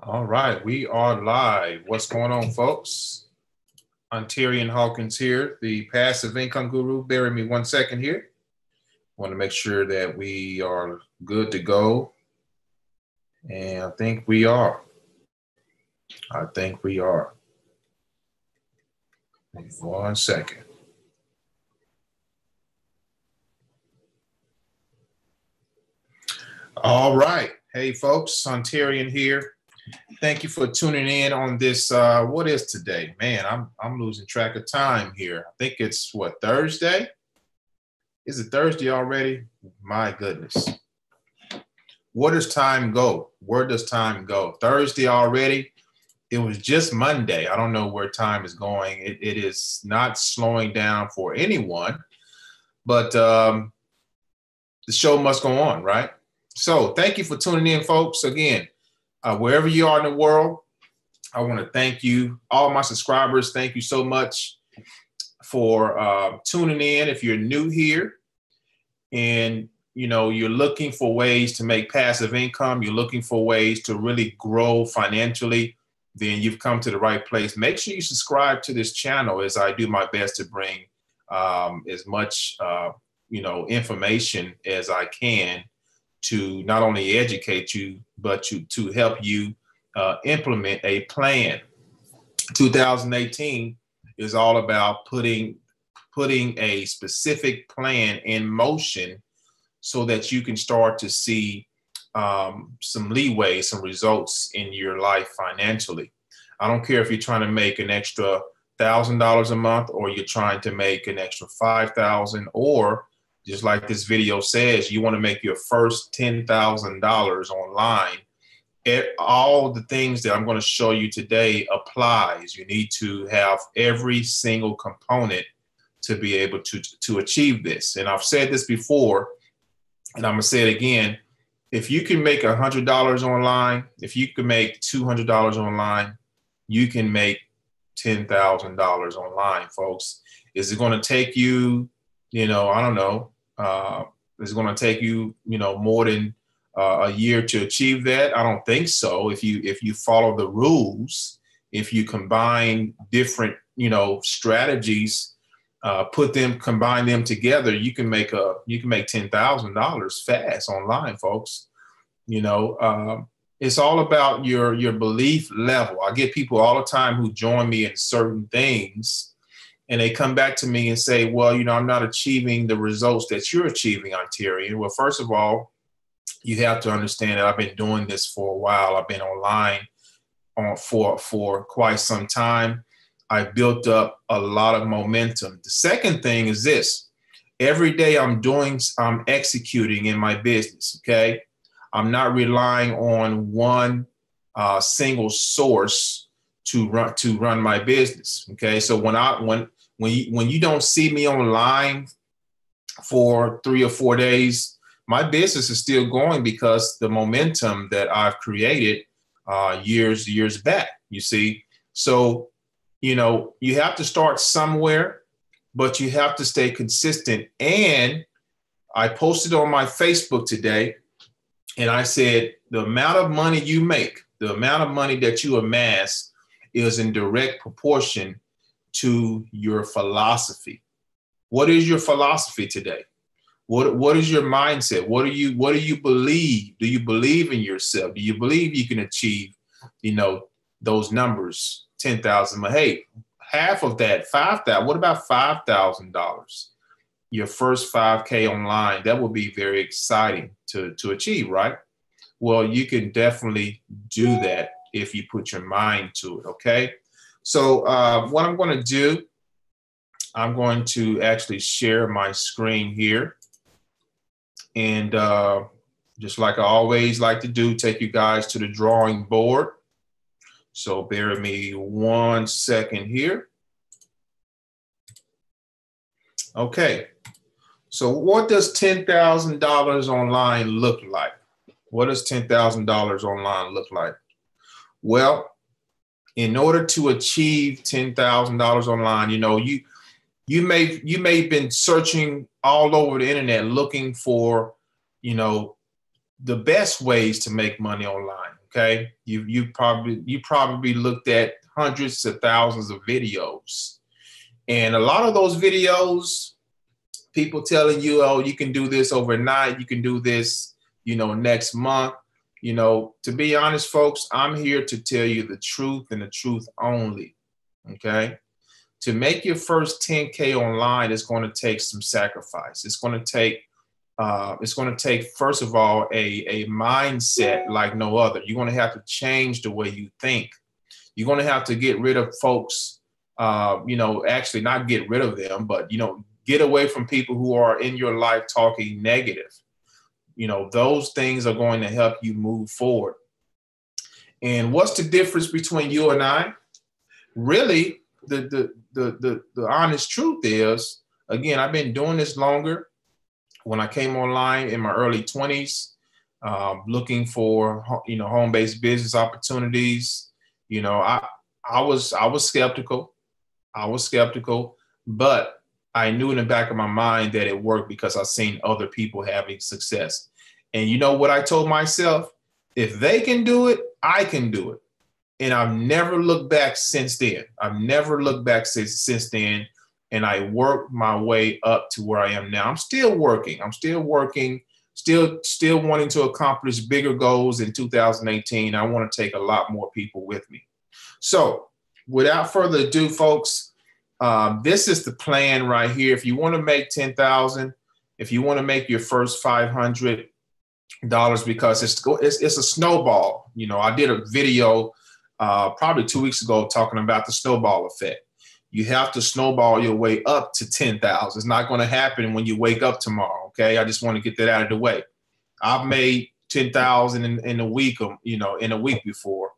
All right, we are live. What's going on, folks? Ontarian Hawkins here, the passive income guru. Bear with me 1 second here. Want to make sure that we are good to go. And I think we are. I think we are. 1 second. All right. Hey, folks, Ontarian here. Thank you for tuning in on this. What is today? Man, I'm losing track of time here. I think it's what, Thursday? Is it Thursday already? My goodness. Where does time go? Where does time go? Thursday already? It was just Monday. I don't know where time is going. It is not slowing down for anyone, but the show must go on, right? So thank you for tuning in, folks. Again, wherever you are in the world, I want to thank you, all my subscribers. Thank you so much for tuning in. If you're new here and you're looking for ways to make passive income, you're looking for ways to really grow financially, then you've come to the right place. Make sure you subscribe to this channel as I do my best to bring as much information as I can to not only educate you, but to help you implement a plan. 2018 is all about putting a specific plan in motion so that you can start to see some leeway, some results in your life financially. I don't care if you're trying to make an extra $1,000 a month, or you're trying to make an extra $5,000, or just like this video says, you want to make your first $10,000 online. All the things that I'm going to show you today applies. You need to have every single component to be able to achieve this. And I've said this before, and I'm going to say it again. If you can make $100 online, if you can make $200 online, you can make $10,000 online, folks. Is it going to take you, I don't know, is it going to take you, more than a year to achieve that? I don't think so. If you follow the rules, if you combine different, strategies, combine them together, you can make $10,000 fast online, folks. It's all about your belief level. I get people all the time who join me in certain things, and they come back to me and say, well, I'm not achieving the results that you're achieving, Ontarian. Well, first of all, you have to understand that I've been doing this for a while. I've been online for quite some time. I built up a lot of momentum. The second thing is this: every day I'm executing in my business. Okay, I'm not relying on one single source to run my business. Okay, so when you don't see me online for 3 or 4 days, my business is still going because the momentum that I've created years back. You see, so you have to start somewhere, but you have to stay consistent. And I posted on my Facebook today, and I said the amount of money you make, the amount of money that you amass, is in direct proportion to your philosophy. What is your philosophy today? What is your mindset? What do you believe? Do you believe in yourself? Do you believe you can achieve, those numbers, 10,000? Hey, half of that, 5,000. What about $5,000? Your first 5K online, that will be very exciting to achieve, right? Well, you can definitely do that if you put your mind to it. Okay. So what I'm going to do, I'm going to actually share my screen here. And just like I always like to do, take you guys to the drawing board. So bear with me 1 second here. Okay. So what does $10,000 online look like? What does $10,000 online look like? Well, in order to achieve $10,000 online, you may have been searching all over the internet looking for, the best ways to make money online. Okay, you probably looked at hundreds of thousands of videos, and a lot of those videos, people telling you, oh, you can do this overnight, you can do this, next month. To be honest, folks, I'm here to tell you the truth and the truth only. Okay. To make your first 10K online, it's going to take some sacrifice. It's going to take, first of all, a mindset like no other. You're going to have to change the way you think. You're going to have to get rid of folks, actually not get rid of them, but, get away from people who are in your life talking negative. Those things are going to help you move forward. And what's the difference between you and I? Really, the honest truth is, again, I've been doing this longer. When I came online in my early 20s, looking for, home-based business opportunities, I was skeptical. But I knew in the back of my mind that it worked because I've seen other people having success. And you know what I told myself? If they can do it, I can do it. And I've never looked back since then. And I worked my way up to where I am now. I'm still working, still wanting to accomplish bigger goals in 2018. I want to take a lot more people with me. So without further ado, folks, this is the plan right here. If you want to make 10,000, if you want to make your first $500, because it's a snowball. I did a video probably 2 weeks ago talking about the snowball effect. You have to snowball your way up to 10,000. It's not going to happen when you wake up tomorrow. Okay, I just want to get that out of the way. I've made 10,000 in a week. In a week before.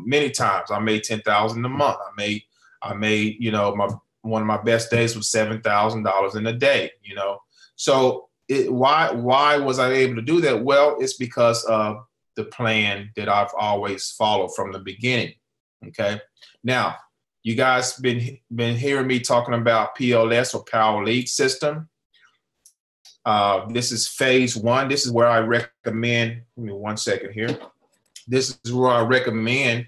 Many times I made 10,000 a month. I made, one of my best days was $7,000 in a day, So why was I able to do that? Well, it's because of the plan that I've always followed from the beginning. Okay. Now, you guys been hearing me talking about PLS, or Power Lead System. This is phase one. This is where I recommend, give me 1 second here. This is where I recommend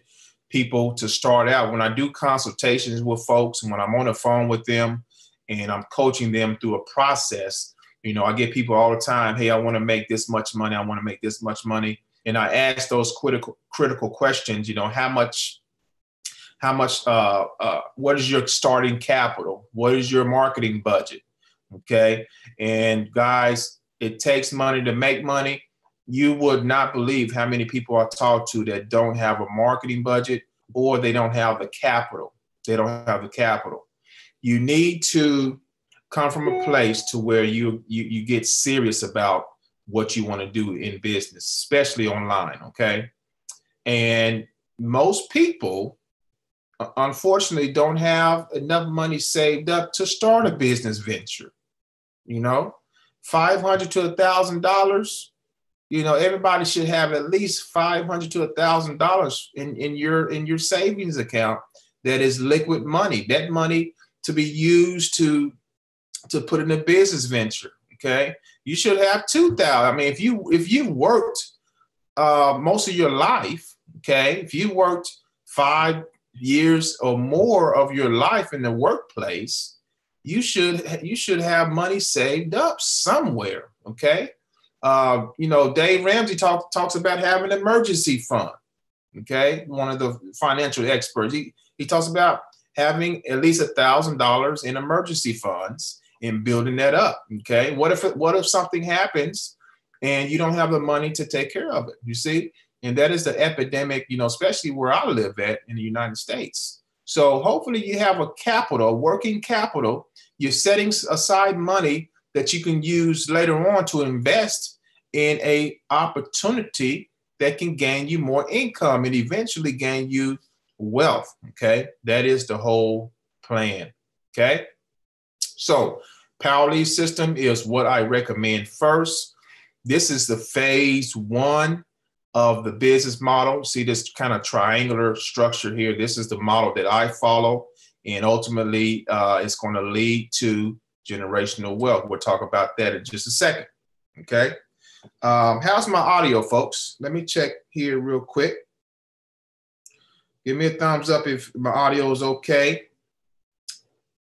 people to start out. When I do consultations with folks and when I'm on the phone with them and I'm coaching them through a process, I get people all the time, hey, I want to make this much money. I want to make this much money. And I ask those critical questions, what is your starting capital? What is your marketing budget? Okay. And guys, it takes money to make money. You would not believe how many people I talk to that don't have a marketing budget, or they don't have the capital. You need to come from a place to where you get serious about what you want to do in business, especially online. Okay. And most people, unfortunately, don't have enough money saved up to start a business venture. $500 to $1,000. Everybody should have at least $500 to $1,000 in your savings account. That is liquid money. That money to be used to put in a business venture. Okay, you should have $2,000. I mean, if you worked most of your life, okay, if you worked 5 years or more of your life in the workplace, you should have money saved up somewhere. Okay. Dave Ramsey talks about having an emergency fund. Okay. One of the financial experts, he talks about having at least $1,000 in emergency funds and building that up. Okay. What if something happens and you don't have the money to take care of it? You see? And that is the epidemic, especially where I live at in the United States. So hopefully you have a working capital. You're setting aside money that you can use later on to invest in a opportunity that can gain you more income and eventually gain you wealth. Okay. That is the whole plan. Okay. So Power Lead System is what I recommend first. This is the phase one of the business model. See this kind of triangular structure here. This is the model that I follow. And ultimately, it's going to lead to generational wealth. We'll talk about that in just a second. Okay. How's my audio, folks? Let me check here real quick. Give me a thumbs up if my audio is okay.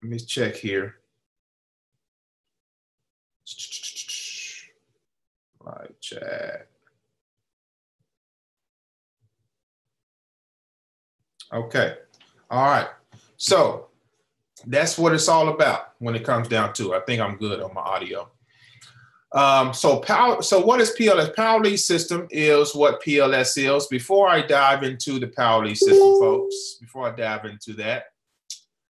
Let me check here. Live chat. Okay. All right. So that's what it's all about when it comes down to it. I think I'm good on my audio. So what is PLS? Power lead system is what PLS is. Before I dive into the power lead system, folks, before I dive into that,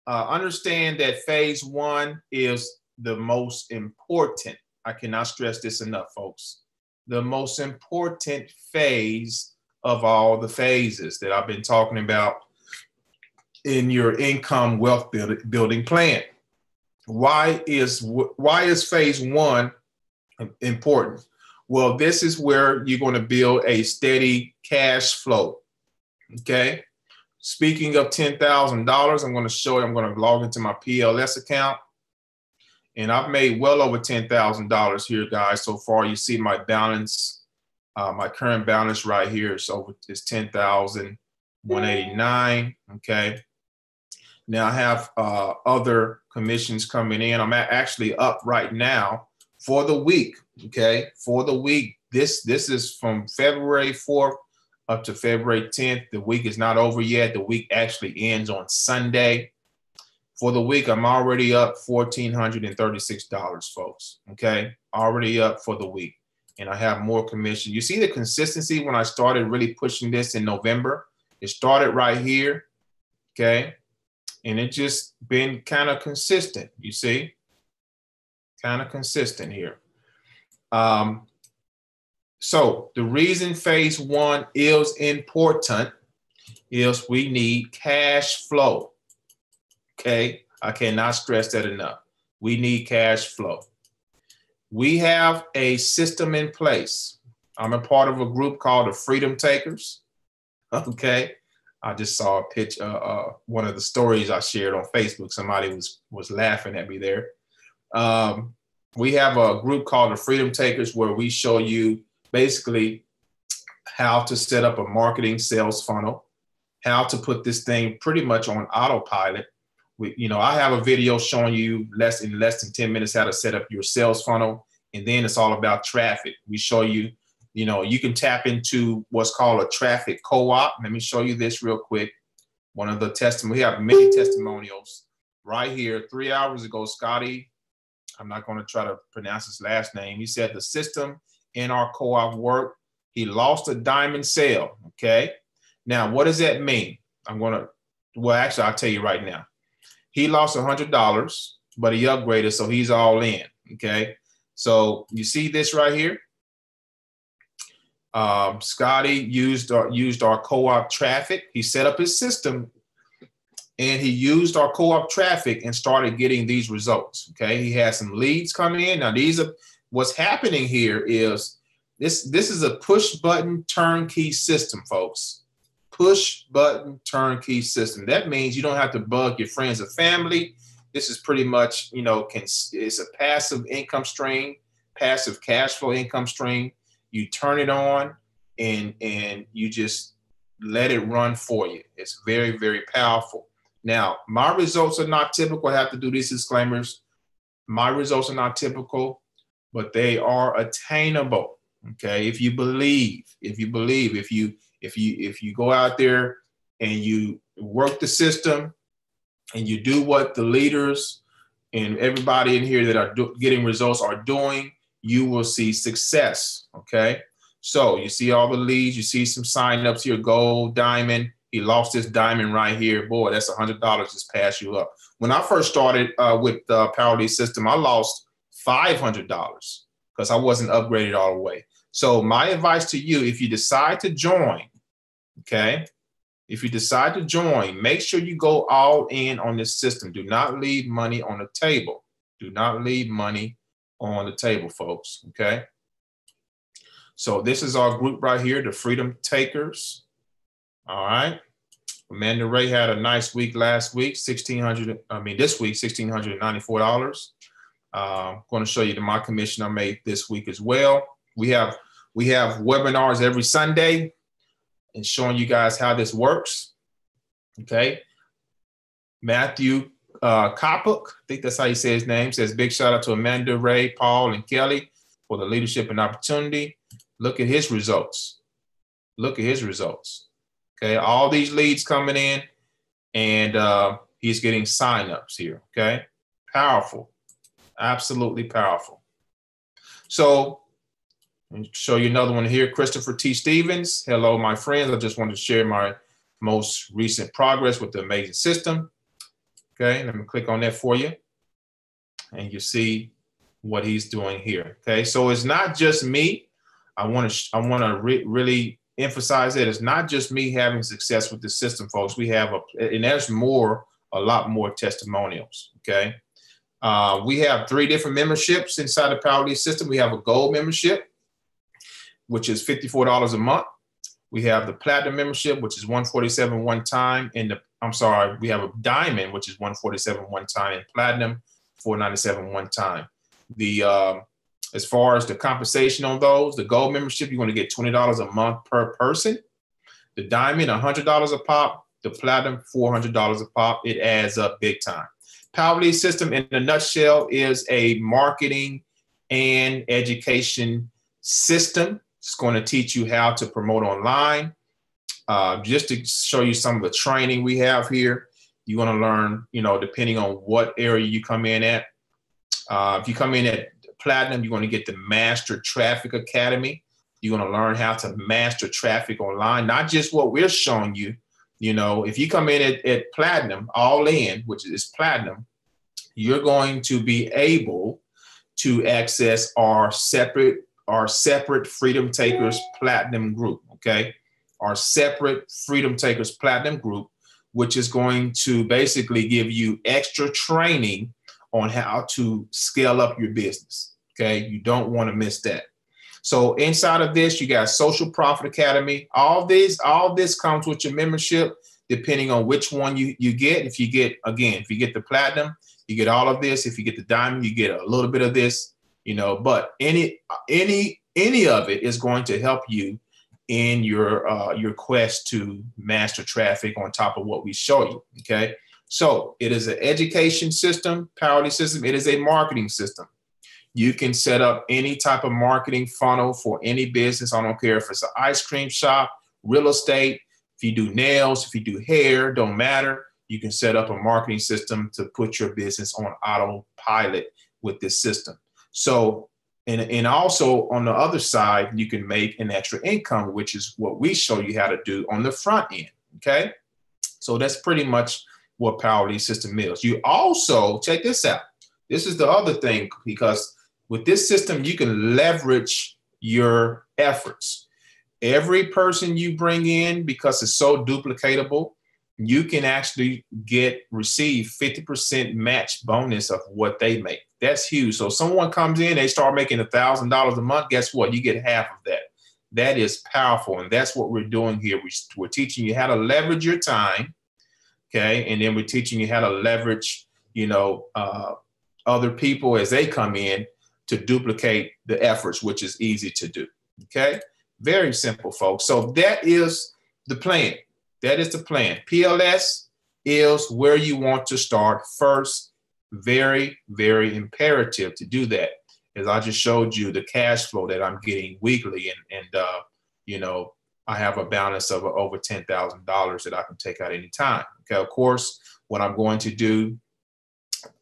understand that phase one is the most important. I cannot stress this enough, folks. The most important phase of all the phases that I've been talking about in your income wealth building plan. Why is phase one important? Well, this is where you're going to build a steady cash flow. Okay. Speaking of $10,000, I'm going to show you, I'm going to log into my PLS account. And I've made well over $10,000 here, guys. So far, you see my balance, my current balance right here is $10,189. Okay. Now I have other commissions coming in. I'm actually up right now for the week. Okay. For the week, this is from February 4th up to February 10th. The week is not over yet. The week actually ends on Sunday. For the week, I'm already up $1,436, folks. Okay, already up for the week. And I have more commission. You see the consistency when I started really pushing this in November? It started right here, okay? And it just been kind of consistent, you see? Kind of consistent here. So the reason phase one is important is we need cash flow. Okay, I cannot stress that enough. We need cash flow. We have a system in place. I'm a part of a group called the Freedom Takers. Okay, I just saw a picture, one of the stories I shared on Facebook. Somebody was laughing at me there. We have a group called the Freedom Takers where we show you basically how to set up a marketing sales funnel, how to put this thing pretty much on autopilot. I have a video showing you in less than 10 minutes how to set up your sales funnel. And then it's all about traffic. We show you, you can tap into what's called a traffic co-op. Let me show you this real quick. One of the testimonials, we have many testimonials right here. 3 hours ago, Scotty, I'm not going to try to pronounce his last name. He said the system in our co-op worked. He lost a diamond sale. Okay. Now, what does that mean? Actually, I'll tell you right now. He lost $100, but he upgraded, so he's all in, okay? So you see this right here? Scotty used our co-op traffic. He set up his system, and he used our co-op traffic and started getting these results, okay? He had some leads coming in. Now, what's happening here is this is a push-button turnkey system, folks. Push button turnkey system. That means you don't have to bug your friends or family. This is pretty much, it's a passive income stream, passive cash flow income stream. You turn it on and you just let it run for you. It's very, very powerful. Now, my results are not typical. I have to do these disclaimers. My results are not typical, but they are attainable. Okay. If you go out there and you work the system and you do what the leaders and everybody in here that are getting results are doing, you will see success, okay? So you see all the leads, you see some signups here, gold, diamond. He lost this diamond right here. Boy, that's $100 just passed you up. When I first started with the Power Lead system, I lost $500 because I wasn't upgraded all the way. So my advice to you, if you decide to join, okay, if you decide to join, make sure you go all in on this system. Do not leave money on the table. Do not leave money on the table, folks, okay? So this is our group right here, the Freedom Takers, all right? Amanda Ray had a nice week last week, this week, $1,694. I'm going to show you my commission I made this week as well. We have webinars every Sunday and showing you guys how this works. Okay. Matthew Kopuk, I think that's how you say his name, says big shout out to Amanda, Ray, Paul, and Kelly for the leadership and opportunity. Look at his results. Look at his results. Okay. All these leads coming in, and he's getting signups here. Okay. Powerful. Absolutely powerful. So I'll show you another one here. Christopher T. Stevens. Hello, my friends. I just wanted to share my most recent progress with the amazing system. Okay, let me click on that for you. And you see what he's doing here. Okay, so it's not just me. I want to really emphasize that it's not just me having success with the system, folks. We have and there's a lot more testimonials. Okay, we have 3 different memberships inside the Power Lead system. We have a gold membership, which is $54 a month. We have the platinum membership, which is $147 one time. We have a diamond, which is $147 one time, and platinum $497 one time. As far as the compensation on those, the gold membership, you're going to get $20 a month per person. The diamond, $100 a pop. The platinum, $400 a pop. It adds up big time. Power Lead system, in a nutshell, is a marketing and education system. It's going to teach you how to promote online. Just to show you some of the training we have here, you're going to learn, depending on what area you come in at. If you come in at platinum, you're going to get the Master Traffic Academy. You're going to learn how to master traffic online, not just what we're showing you. If you come in at platinum, all in, which is platinum, you're going to be able to access our separate Freedom Takers Platinum group, okay? Our separate Freedom Takers Platinum group, which is going to basically give you extra training on how to scale up your business, okay? You don't want to miss that. So inside of this, you got Social Profit Academy. All this comes with your membership, depending on which one you get. If you get the platinum, you get all of this. If you get the diamond, you get a little bit of this. But any of it is going to help you in your quest to master traffic on top of what we show you. Okay, so it is an education system, Power Lead system. It is a marketing system. You can set up any type of marketing funnel for any business. I don't care if it's an ice cream shop, real estate, if you do nails, if you do hair, don't matter. You can set up a marketing system to put your business on autopilot with this system. So, and also on the other side, you can make an extra income, which is what we show you how to do on the front end, okay? So that's pretty much what Power Lead system is. You also, check this out. This is the other thing, because with this system, you can leverage your efforts. Every person you bring in, because it's so duplicatable, you can actually receive 50% match bonus of what they make. That's huge. So someone comes in, they start making $1,000 a month. Guess what? You get half of that. That is powerful. And that's what we're doing here. We're teaching you how to leverage your time. Okay. And then we're teaching you how to leverage, other people as they come in to duplicate the efforts, which is easy to do. Okay. Very simple, folks. So that is the plan. That is the plan. PLS is where you want to start first. Very, very imperative to do that. As I just showed you the cash flow that I'm getting weekly, and I have a balance of over $10,000 that I can take out anytime. Okay, of course, what I'm going to do,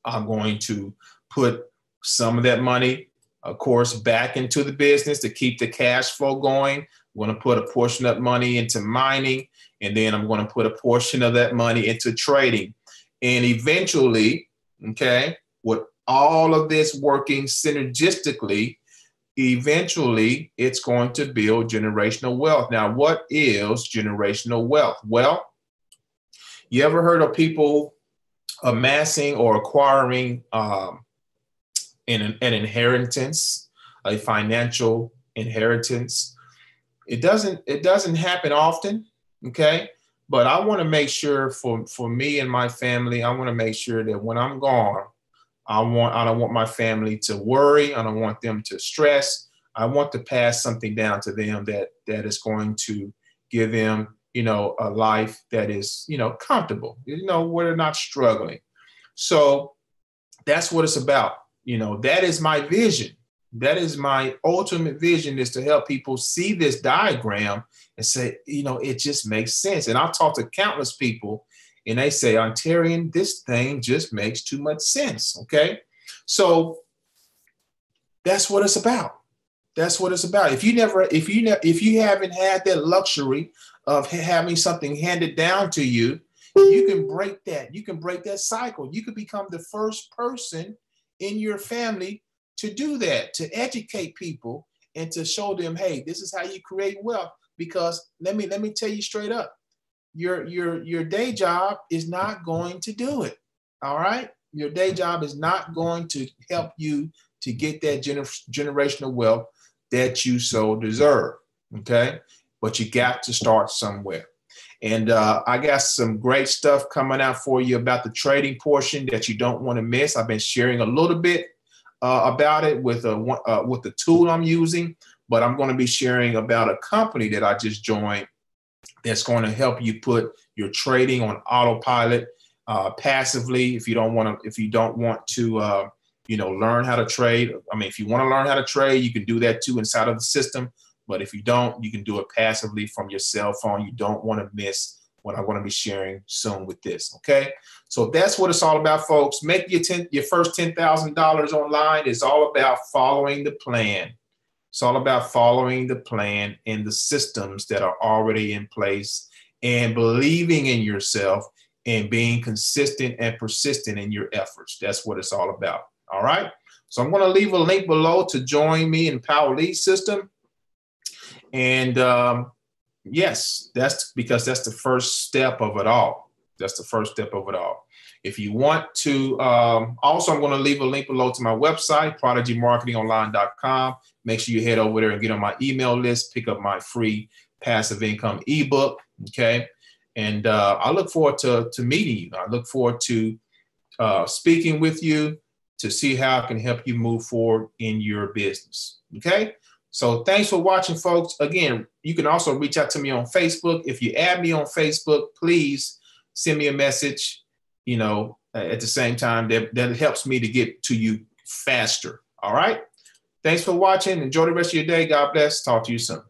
I'm going to put some of that money, of course, back into the business to keep the cash flow going. I'm going to put a portion of that money into mining, and then I'm going to put a portion of that money into trading. And eventually, okay, with all of this working synergistically, eventually it's going to build generational wealth. Now, what is generational wealth? Well, you ever heard of people amassing or acquiring an inheritance, a financial inheritance? It doesn't happen often, okay? But I want to make sure for me and my family, I want to make sure that when I'm gone, I don't want my family to worry. I don't want them to stress. I want to pass something down to them that is going to give them, you know, a life that is, you know, comfortable, you know, where they're not struggling. So that's what it's about. You know, that is my vision. That is my ultimate vision, is to help people see this diagram and say, you know, it just makes sense. And I've talked to countless people and they say, Ontarian, this thing just makes too much sense. Okay. So that's what it's about. That's what it's about. If you haven't had that luxury of having something handed down to you, you can break that. You can break that cycle. You could become the first person in your family to do that, to educate people and to show them, hey, this is how you create wealth. Because let me tell you straight up, your day job is not going to do it. All right, your day job is not going to help you to get that generational wealth that you so deserve. Okay, but you got to start somewhere. And I got some great stuff coming out for you about the trading portion that you don't want to miss. I've been sharing a little bit about it with the tool I'm using, but I'm going to be sharing about a company that I just joined that's going to help you put your trading on autopilot passively. If you don't want to, you know, learn how to trade. I mean, if you want to learn how to trade, you can do that too inside of the system. But if you don't, you can do it passively from your cell phone. You don't want to miss what I'm going to be sharing soon with this. Okay. So that's what it's all about, folks. Make your first $10,000 online. It's all about following the plan. It's all about following the plan and the systems that are already in place and believing in yourself and being consistent and persistent in your efforts. That's what it's all about. All right. So I'm going to leave a link below to join me in Power Lead System. And yes, that's because that's the first step of it all. That's the first step of it all. If you want to, also, I'm going to leave a link below to my website, prodigymarketingonline.com. Make sure you head over there and get on my email list, pick up my free passive income ebook. Okay. And I look forward to meeting you. I look forward to speaking with you to see how I can help you move forward in your business. Okay. So thanks for watching, folks. Again, you can also reach out to me on Facebook. If you add me on Facebook, please send me a message, you know, at the same time. That helps me to get to you faster. All right. Thanks for watching. Enjoy the rest of your day. God bless. Talk to you soon.